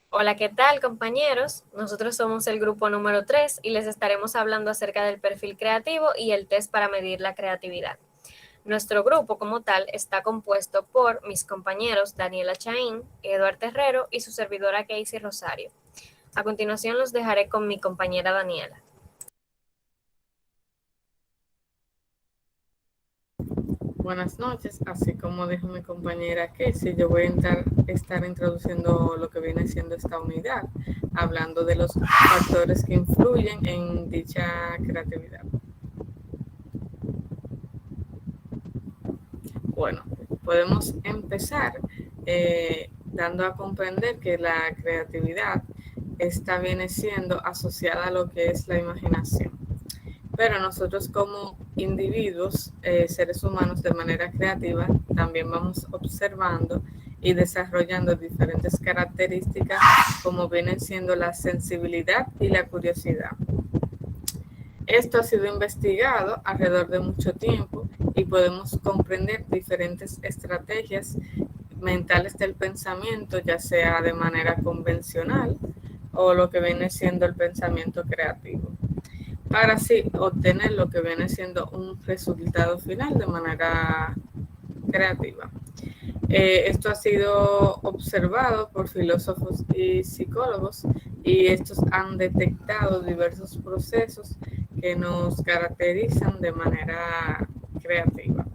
Hola, ¿qué tal, compañeros? Nosotros somos el grupo número 3 y les estaremos hablando acerca del perfil creativo y el test para medir la creatividad. Nuestro grupo como tal está compuesto por mis compañeros Daniela Chaín, Eduardo Herrero y su servidora Casey Rosario. A continuación los dejaré con mi compañera Daniela. Buenas noches, así como dijo mi compañera Casey, yo voy a estar introduciendo lo que viene siendo esta unidad, hablando de los factores que influyen en dicha creatividad. Bueno, podemos empezar dando a comprender que la creatividad esta viene siendo asociada a lo que es la imaginación. Pero nosotros como individuos, seres humanos de manera creativa, también vamos observando y desarrollando diferentes características como vienen siendo la sensibilidad y la curiosidad. Esto ha sido investigado alrededor de mucho tiempo y podemos comprender diferentes estrategias mentales del pensamiento, ya sea de manera convencional o lo que viene siendo el pensamiento creativo, para así obtener lo que viene siendo un resultado final de manera creativa. Esto ha sido observado por filósofos y psicólogos y estos han detectado diversos procesos que nos caracterizan de manera creativa.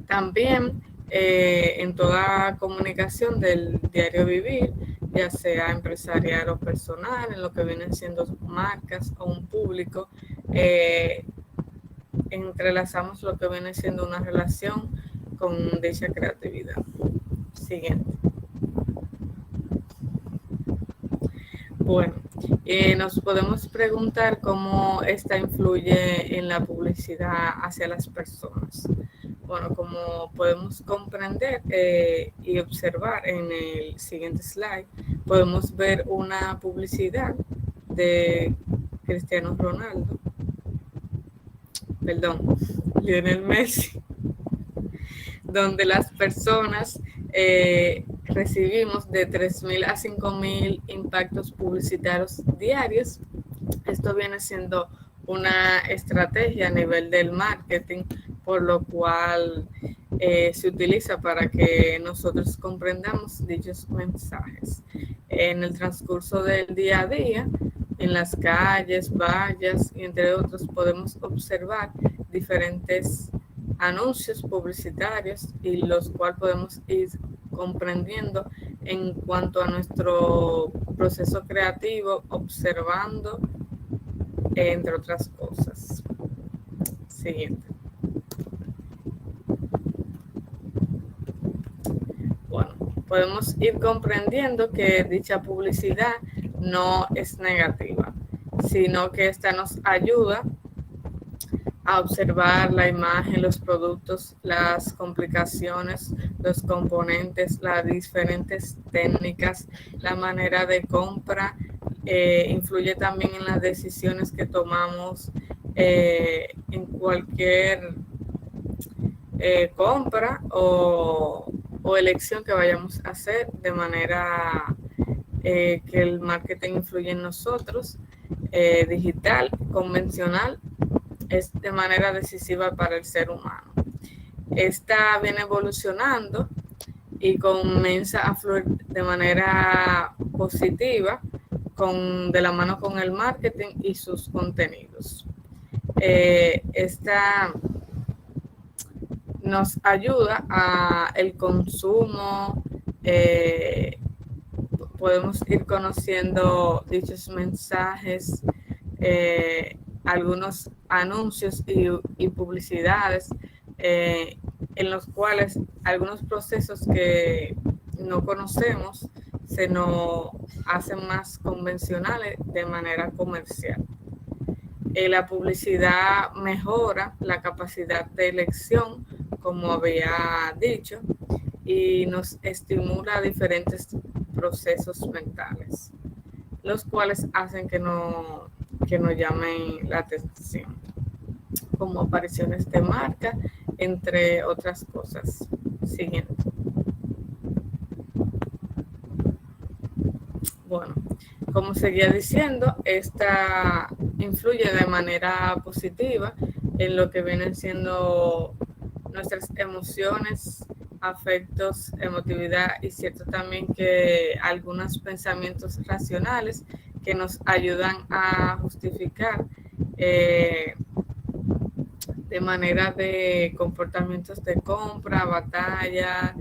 También en toda comunicación del diario vivir, ya sea empresarial o personal, en lo que vienen siendo marcas o un público, eh, entrelazamos lo que viene siendo una relación con dicha creatividad. Siguiente. Bueno, nos podemos preguntar cómo esta influye en la publicidad hacia las personas. Bueno, como podemos comprender y observar en el siguiente slide, podemos ver una publicidad de Cristiano Ronaldo, perdón, Lionel Messi, donde las personas recibimos de 3.000 a 5.000 impactos publicitarios diarios. Esto viene siendo una estrategia a nivel del marketing, por lo cual se utiliza para que nosotros comprendamos dichos mensajes. En el transcurso del día a día, en las calles, vallas y entre otros, podemos observar diferentes anuncios publicitarios y los cuales podemos ir comprendiendo en cuanto a nuestro proceso creativo, observando, entre otras cosas. Siguiente. Bueno, podemos ir comprendiendo que dicha publicidad no es negativa, sino que esta nos ayuda a observar la imagen, los productos, las complicaciones, los componentes, las diferentes técnicas, la manera de compra, influye también en las decisiones que tomamos en cualquier compra o elección que vayamos a hacer, de manera que el marketing influye en nosotros, digital, convencional, es de manera decisiva para el ser humano. Esta viene evolucionando y comienza a fluir de manera positiva de la mano con el marketing y sus contenidos. Esta nos ayuda a el consumo, podemos ir conociendo dichos mensajes, algunos anuncios y publicidades en los cuales algunos procesos que no conocemos se nos hacen más convencionales de manera comercial. La publicidad mejora la capacidad de elección, como había dicho, y nos estimula diferentes procesos mentales, los cuales hacen que nos llamen la atención, como apariciones de marca, entre otras cosas. Siguiente. Bueno, como seguía diciendo, esta influye de manera positiva en lo que vienen siendo nuestras emociones, afectos, emotividad y cierto también que algunos pensamientos racionales que nos ayudan a justificar de manera de comportamientos de compra, batalla,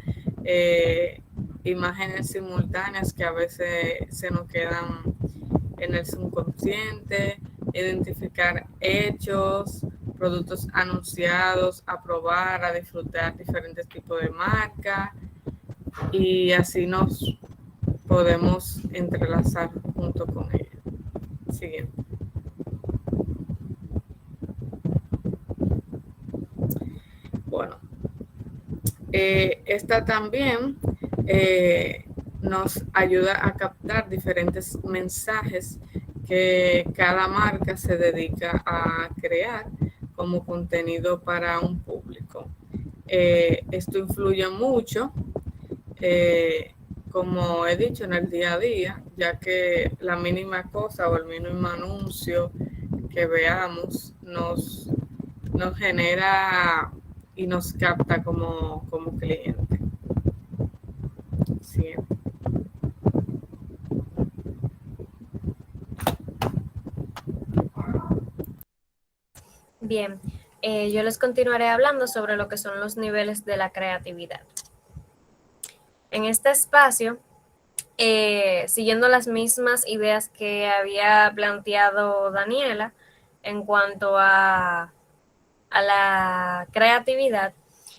imágenes simultáneas que a veces se nos quedan en el subconsciente, identificar hechos, productos anunciados, a probar, a disfrutar diferentes tipos de marcas y así nos podemos entrelazar junto con ella. Siguiente. Bueno, esta también nos ayuda a captar diferentes mensajes que cada marca se dedica a crear como contenido para un público. Esto influye mucho, como he dicho, en el día a día, ya que la mínima cosa o el mínimo anuncio que veamos nos genera y nos capta como cliente. Sí. Bien, yo les continuaré hablando sobre lo que son los niveles de la creatividad. En este espacio, siguiendo las mismas ideas que había planteado Daniela en cuanto a la creatividad,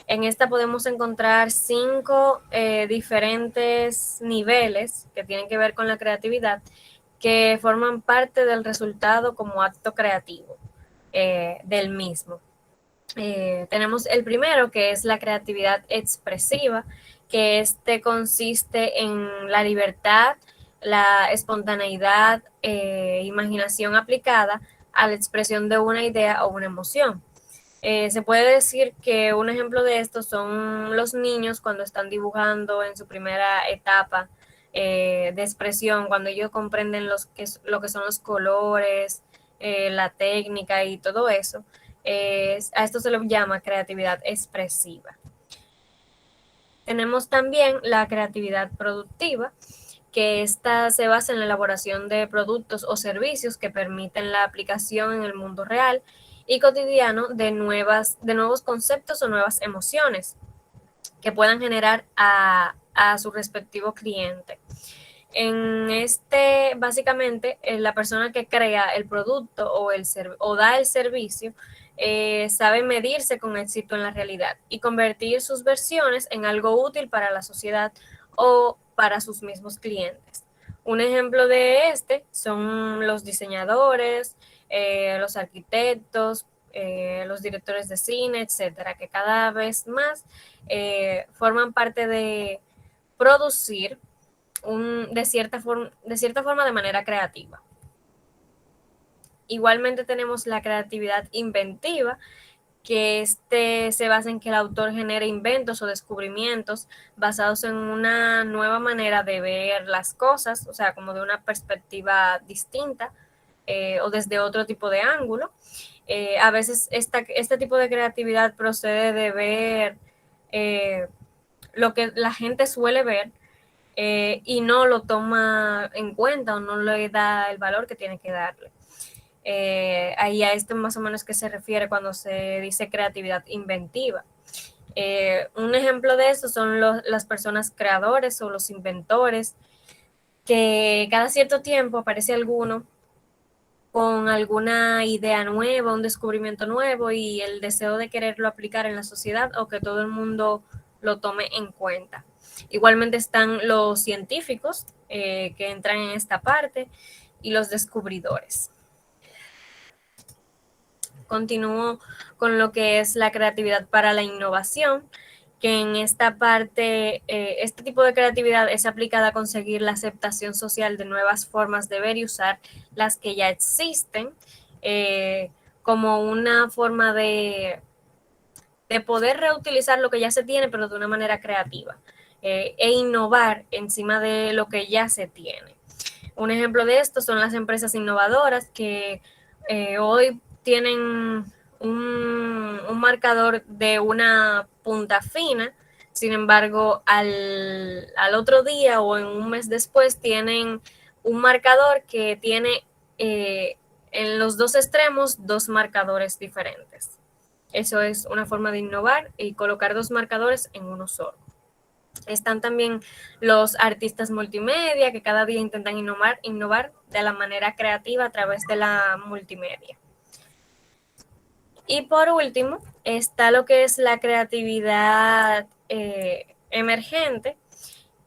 en esta podemos encontrar 5 diferentes niveles que tienen que ver con la creatividad que forman parte del resultado como acto creativo del mismo. Tenemos el primero, que es la creatividad expresiva, que este consiste en la libertad, la espontaneidad, imaginación aplicada a la expresión de una idea o una emoción. Se puede decir que un ejemplo de esto son los niños cuando están dibujando en su primera etapa de expresión, cuando ellos comprenden lo que son los colores, la técnica y todo eso. A esto se le llama creatividad expresiva. Tenemos también la creatividad productiva, que esta se basa en la elaboración de productos o servicios que permiten la aplicación en el mundo real y cotidiano de nuevos conceptos o nuevas emociones que puedan generar a su respectivo cliente. En este, básicamente, la persona que crea el producto o da el servicio sabe medirse con éxito en la realidad y convertir sus versiones en algo útil para la sociedad o para sus mismos clientes. Un ejemplo de este son los diseñadores, los arquitectos, los directores de cine, etcétera, que cada vez más forman parte de producir de cierta forma de manera creativa. Igualmente tenemos la creatividad inventiva, que se basa en que el autor genere inventos o descubrimientos basados en una nueva manera de ver las cosas, o sea, como de una perspectiva distinta o desde otro tipo de ángulo. A veces este tipo de creatividad procede de ver lo que la gente suele ver y no lo toma en cuenta o no le da el valor que tiene que darle. Ahí a esto más o menos que se refiere cuando se dice creatividad inventiva. Un ejemplo de eso son las personas creadores o los inventores, que cada cierto tiempo aparece alguno con alguna idea nueva, un descubrimiento nuevo y el deseo de quererlo aplicar en la sociedad o que todo el mundo lo tome en cuenta. Igualmente están los científicos que entran en esta parte y los descubridores. Continúo con lo que es la creatividad para la innovación, que en esta parte, este tipo de creatividad es aplicada a conseguir la aceptación social de nuevas formas de ver y usar las que ya existen, como una forma de poder reutilizar lo que ya se tiene, pero de una manera creativa, e innovar encima de lo que ya se tiene. Un ejemplo de esto son las empresas innovadoras que hoy tienen un marcador de una punta fina, sin embargo, al otro día o en un mes después tienen un marcador que tiene en los dos extremos dos marcadores diferentes. Eso es una forma de innovar y colocar dos marcadores en uno solo. Están también los artistas multimedia que cada día intentan innovar de la manera creativa a través de la multimedia. Y por último, está lo que es la creatividad emergente,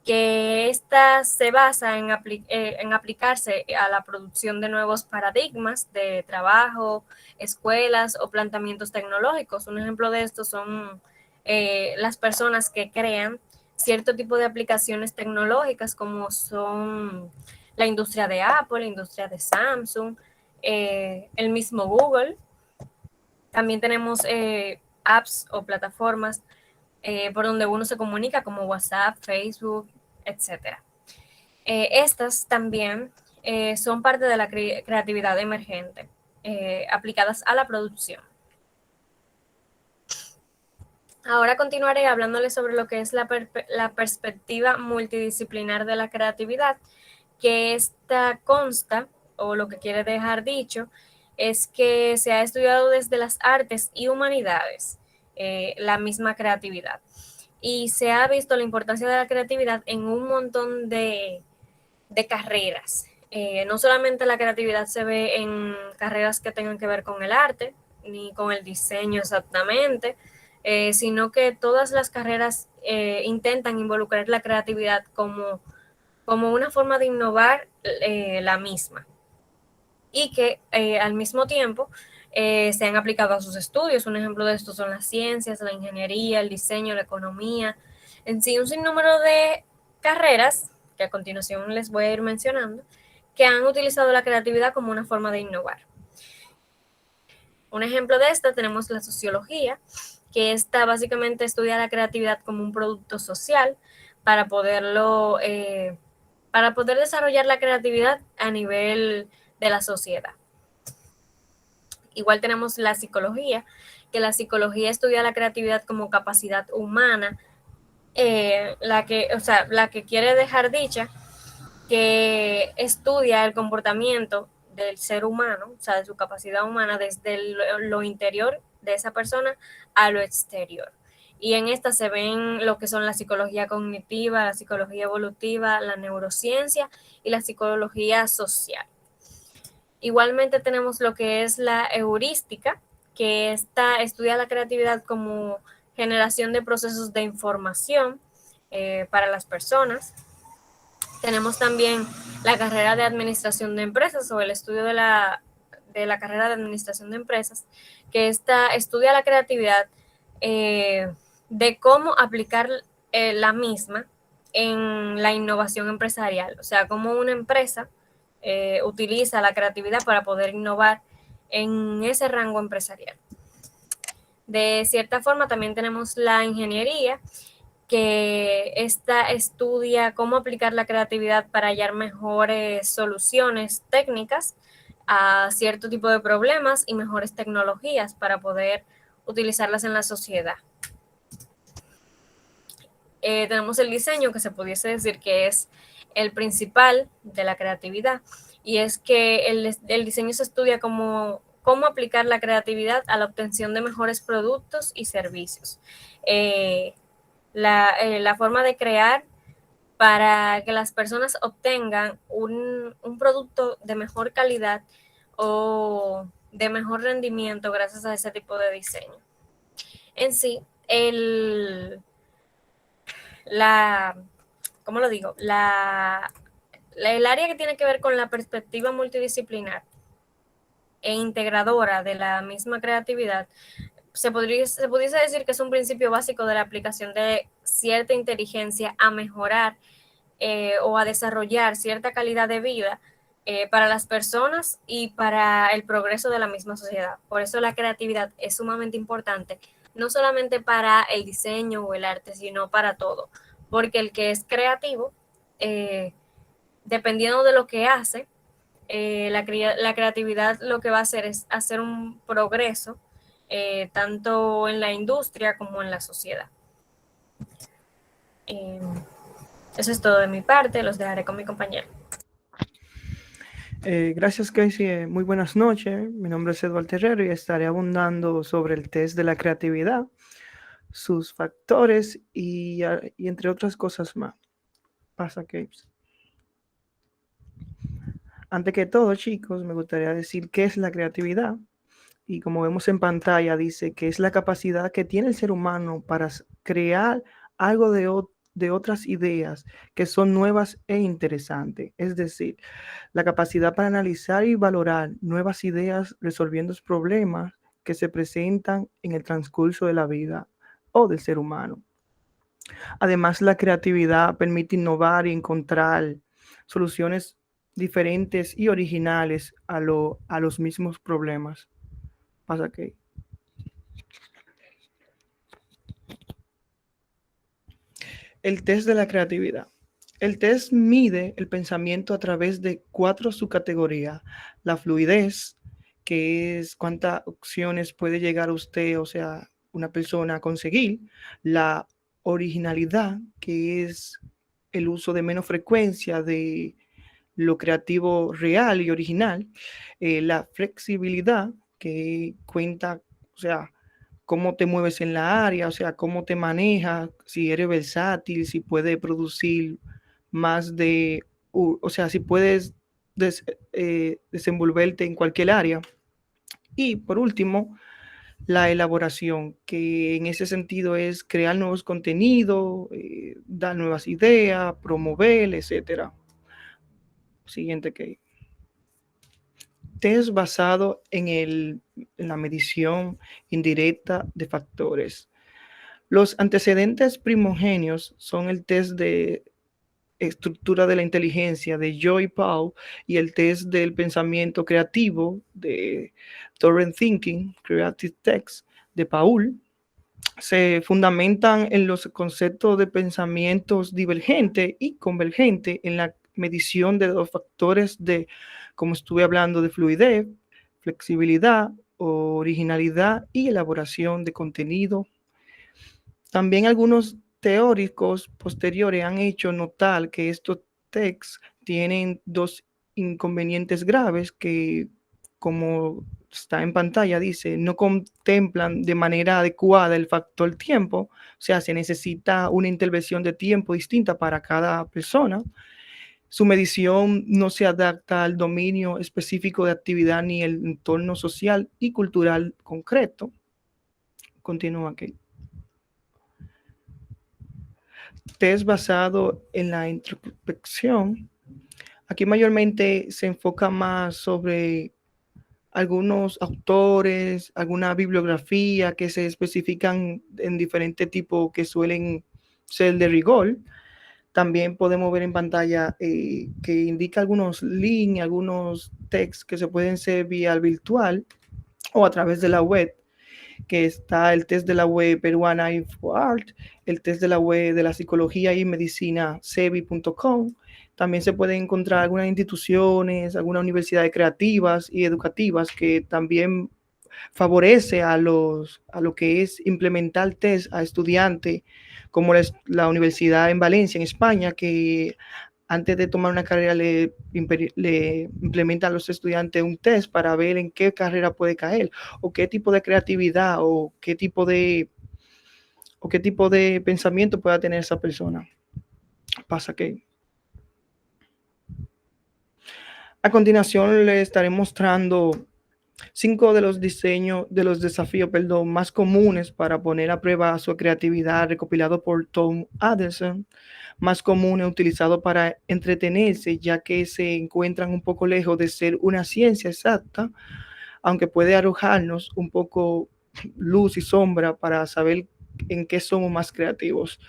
que esta se basa en aplicarse a la producción de nuevos paradigmas de trabajo, escuelas o planteamientos tecnológicos. Un ejemplo de esto son las personas que crean cierto tipo de aplicaciones tecnológicas como son la industria de Apple, la industria de Samsung, el mismo Google. También tenemos apps o plataformas por donde uno se comunica como WhatsApp, Facebook, etcétera. Estas también son parte de la creatividad emergente, aplicadas a la producción. Ahora continuaré hablándoles sobre lo que es la perspectiva multidisciplinar de la creatividad, que esta consta, o lo que quiere dejar dicho, es que se ha estudiado desde las artes y humanidades la misma creatividad. Y se ha visto la importancia de la creatividad en un montón de carreras. No solamente la creatividad se ve en carreras que tengan que ver con el arte, ni con el diseño exactamente, sino que todas las carreras intentan involucrar la creatividad como una forma de innovar la misma. Y que al mismo tiempo se han aplicado a sus estudios. Un ejemplo de esto son las ciencias, la ingeniería, el diseño, la economía, en sí un sinnúmero de carreras que a continuación les voy a ir mencionando, que han utilizado la creatividad como una forma de innovar. Un ejemplo de esta tenemos la sociología, que esta básicamente estudia la creatividad como un producto social para para poder desarrollar la creatividad a nivel de la sociedad. Igual tenemos la psicología, que la psicología estudia la creatividad como capacidad humana, la que quiere dejar dicha que estudia el comportamiento del ser humano, o sea, de su capacidad humana desde lo interior de esa persona a lo exterior. Y en esta se ven lo que son la psicología cognitiva, la psicología evolutiva, la neurociencia y la psicología social. Igualmente tenemos lo que es la heurística, que estudia la creatividad como generación de procesos de información para las personas. Tenemos también la carrera de administración de empresas o el estudio de la carrera de administración de empresas, que estudia la creatividad de cómo aplicar la misma en la innovación empresarial, o sea, cómo una empresa utiliza la creatividad para poder innovar en ese rango empresarial. De cierta forma, también tenemos la ingeniería, que esta estudia cómo aplicar la creatividad para hallar mejores soluciones técnicas a cierto tipo de problemas y mejores tecnologías para poder utilizarlas en la sociedad. Tenemos el diseño, que se pudiese decir que es el principal de la creatividad, y es que el diseño se estudia cómo aplicar la creatividad a la obtención de mejores productos y servicios. La forma de crear para que las personas obtengan un producto de mejor calidad o de mejor rendimiento gracias a ese tipo de diseño. En sí, ¿cómo lo digo? El área que tiene que ver con la perspectiva multidisciplinar e integradora de la misma creatividad, se pudiese decir que es un principio básico de la aplicación de cierta inteligencia a mejorar o a desarrollar cierta calidad de vida para las personas y para el progreso de la misma sociedad. Por eso la creatividad es sumamente importante, no solamente para el diseño o el arte, sino para todo, porque el que es creativo dependiendo de lo que hace, la creatividad lo que va a hacer es hacer un progreso tanto en la industria como en la sociedad. Eh, Eso es todo de mi parte, los dejaré con mi compañero. Gracias, Casey. Muy buenas noches. Mi nombre es Eduardo Terrero y estaré abundando sobre el test de la creatividad, sus factores y entre otras cosas más. Pasa, Casey. Antes que todo, chicos, me gustaría decir qué es la creatividad. Y como vemos en pantalla, dice que es la capacidad que tiene el ser humano para crear algo de otras ideas que son nuevas e interesantes. Es decir, la capacidad para analizar y valorar nuevas ideas resolviendo los problemas que se presentan en el transcurso de la vida o del ser humano. Además, la creatividad permite innovar y encontrar soluciones diferentes y originales a los mismos problemas. Pasa que el test de la creatividad. El test mide el pensamiento a través de 4 subcategorías. La fluidez, que es cuántas opciones puede llegar usted, o sea, una persona a conseguir. La originalidad, que es el uso de menos frecuencia de lo creativo real y original. La flexibilidad, que cuenta, o sea, cómo te mueves en la área, o sea, cómo te manejas, si eres versátil, si puedes producir más de, o sea, si puedes desenvolverte en cualquier área. Y por último, la elaboración, que en ese sentido es crear nuevos contenidos, dar nuevas ideas, promover, etcétera. Siguiente que test basado en la medición indirecta de factores. Los antecedentes primogenios son el test de estructura de la inteligencia de Joy Paul y el test del pensamiento creativo de Torrent Thinking, Creative Text de Paul. Se fundamentan en los conceptos de pensamientos divergente y convergente en la medición de los factores de, como estuve hablando, de fluidez, flexibilidad, originalidad y elaboración de contenido. También algunos teóricos posteriores han hecho notar que estos textos tienen 2 inconvenientes graves que, como está en pantalla, dice, no contemplan de manera adecuada el factor tiempo, o sea, se necesita una intervención de tiempo distinta para cada persona. Su medición no se adapta al dominio específico de actividad ni el entorno social y cultural concreto. Continúa aquí. Test basado en la introspección. Aquí mayormente se enfoca más sobre algunos autores, alguna bibliografía que se especifican en diferentes tipos que suelen ser de rigor. También podemos ver en pantalla que indica algunos links, algunos textos que se pueden ser vía virtual o a través de la web, que está el test de la web peruana InfoArt, el test de la web de la psicología y medicina cebi.com. También se pueden encontrar algunas instituciones, algunas universidades creativas y educativas que también favorece a lo que es implementar test a estudiantes, como la Universidad en Valencia, en España, que antes de tomar una carrera le implementa a los estudiantes un test para ver en qué carrera puede caer, o qué tipo de creatividad, o qué tipo de pensamiento pueda tener esa persona. Pasa que a continuación le estaré mostrando 5 de los desafíos, más comunes para poner a prueba su creatividad, recopilado por Tom Addison, más comunes utilizados para entretenerse, ya que se encuentran un poco lejos de ser una ciencia exacta, aunque puede arrojarnos un poco luz y sombra para saber en qué somos más creativos.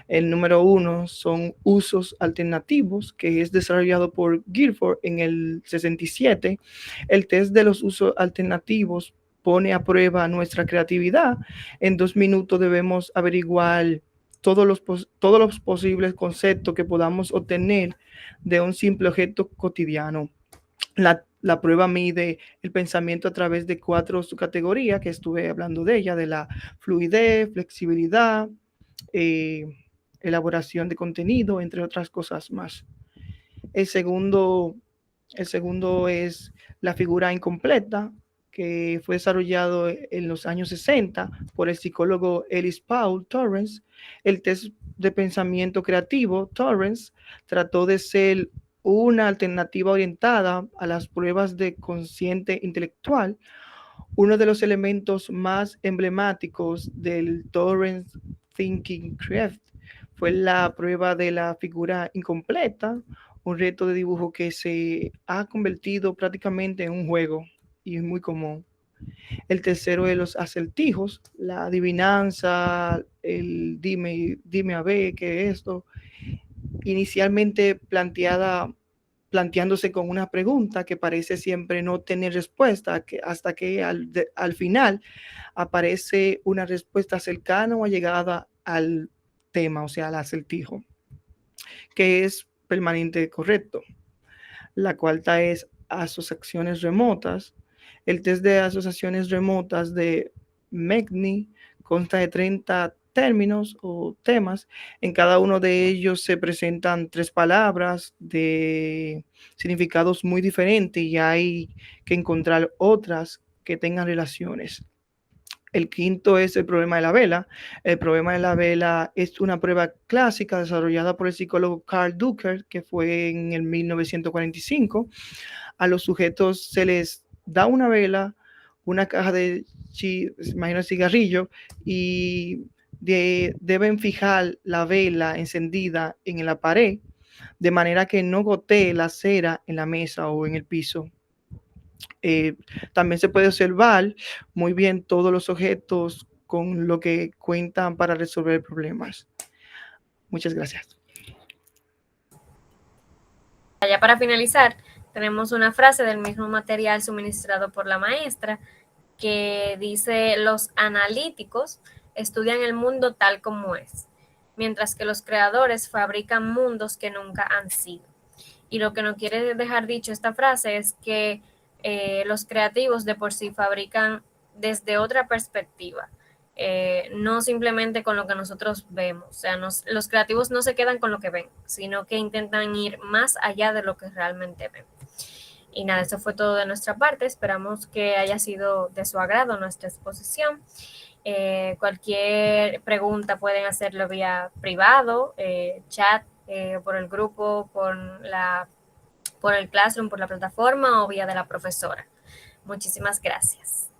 El número 1 son usos alternativos, que es desarrollado por Guilford en el 67. El test de los usos alternativos pone a prueba nuestra creatividad. En 2 minutos debemos averiguar todos los posibles conceptos que podamos obtener de un simple objeto cotidiano. La prueba mide el pensamiento a través de 4 subcategorías que estuve hablando de ella, de la fluidez, flexibilidad, elaboración de contenido, entre otras cosas más. El segundo es la figura incompleta, que fue desarrollado en los años 60 por el psicólogo Ellis Paul Torrance. El test de pensamiento creativo Torrance trató de ser una alternativa orientada a las pruebas de consciente intelectual. Uno de los elementos más emblemáticos del Torrance Thinking Craft fue la prueba de la figura incompleta, un reto de dibujo que se ha convertido prácticamente en un juego y es muy común. El tercero de los acertijos, la adivinanza, el dime a ver qué es esto, inicialmente planteándose con una pregunta que parece siempre no tener respuesta, hasta que al final aparece una respuesta cercana o allegada al tema, o sea, al acertijo, que es permanente correcto. La cuarta es asociaciones remotas. El test de asociaciones remotas de MECNI consta de 30 términos o temas. En cada uno de ellos se presentan 3 palabras de significados muy diferentes y hay que encontrar otras que tengan relaciones. El quinto es el problema de la vela. El problema de la vela es una prueba clásica desarrollada por el psicólogo Carl Drucker, que fue en el 1945. A los sujetos se les da una vela, una caja de cigarrillo, y deben fijar la vela encendida en la pared, de manera que no gotee la cera en la mesa o en el piso. También se puede observar muy bien todos los objetos con lo que cuentan para resolver problemas. Muchas gracias. Ya para finalizar, tenemos una frase del mismo material suministrado por la maestra que dice: los analíticos estudian el mundo tal como es, mientras que los creadores fabrican mundos que nunca han sido. Y lo que nos quiere dejar dicho esta frase es que los creativos de por sí fabrican desde otra perspectiva, no simplemente con lo que nosotros vemos. O sea, los creativos no se quedan con lo que ven, sino que intentan ir más allá de lo que realmente ven. Y nada, eso fue todo de nuestra parte. Esperamos que haya sido de su agrado nuestra exposición. Cualquier pregunta pueden hacerlo vía privado, chat, por el grupo, por el Classroom, por la plataforma o vía de la profesora. Muchísimas gracias.